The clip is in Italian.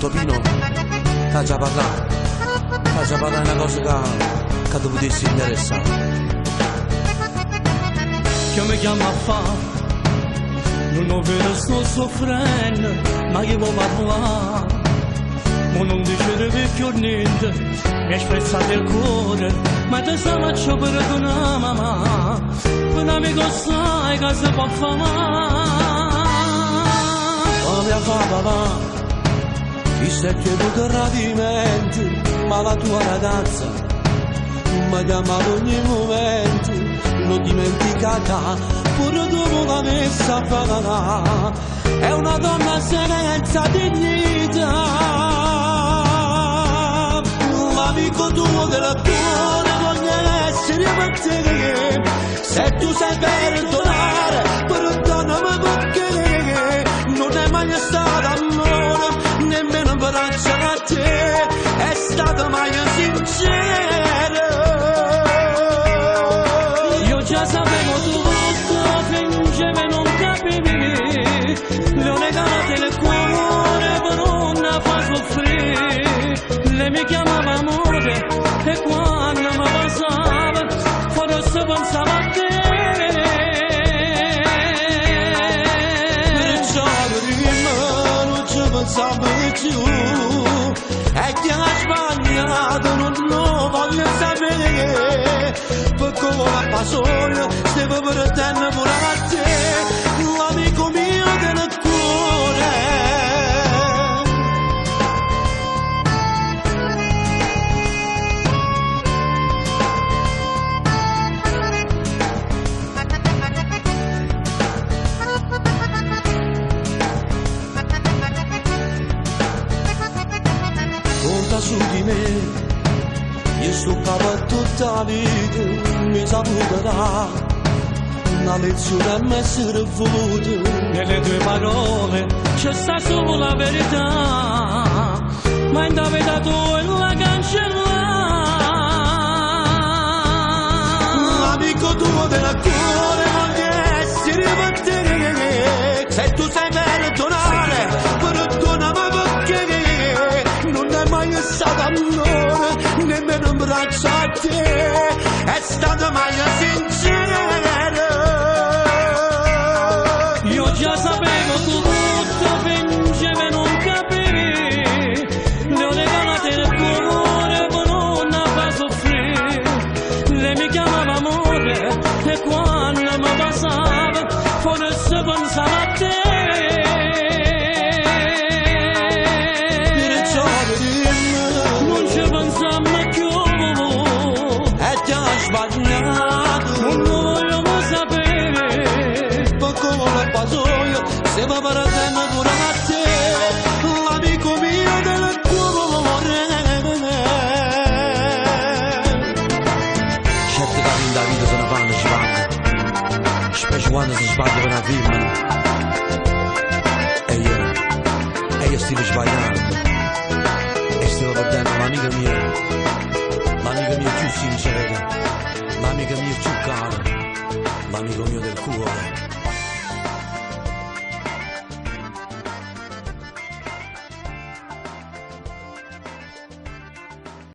Topino, t'ha già parlato una cosa che ti potessi interessare. Che mi chiama a fare, non ho vero sto soffrendo, ma io vuoi parlare. Ma non dice più niente, mi hai spezzato il cuore, ma te sa faccio perdonare mamma, un amico sai che si può fare male. Oh mia papà, visto è più di tradimenti, ma la tua ragazza mi chiamava ogni momento, l'ho dimenticata, pure dopo la messa a pagare. È una donna senza dignità. L'amico tuo del cuore voglio essere per te, se tu sai perdonare, perdonami perché non è mai stato amore, nemmeno braccia a te, è stato mai sincero. Io già sapevo tutto, fingevo non capivi, le ho regalate il cuore per non far soffrire, lei mi chiamava amore e quando mi passava forse pensava a te. Perciò prima non ci pensavo più, e chi ha sbagliato non lo voglio sapere, perché come passione stavo perdendo pure a te, l'amico mio del cuore. Conta su di me, io sto capo tutta la vita, mi saputerà una lezione a essere voluta. Nelle tue parole c'è sta solo la verità, ma in vita tua è la cancellare. L'amico tuo del cuore voglio essere per te, se tu sai perdonare, perdonami perché non è mai stato amore, nemmeno un braccio a te, è stato mai sincero. Io già sapevo tutto, fingevo non capivi, le ho regalate il cuore per non far soffrire, lei mi chiamava amore e quando mi passava forse pensava a te. Perciò Non ci pensiamo più, e ti ha sbagliato, non lo vogliamo sapere, perché vuole pasoio, se va perdendo pure a te, l'amico mio del cuore. Certe cose in vita se ne fanno, ci vanno, specie quando si sbaglia per una firma. E io stavo sbagliando, e stavo perdendo l'amica mia più sincera, l'amica mia più cara, l'amico mio del cuore.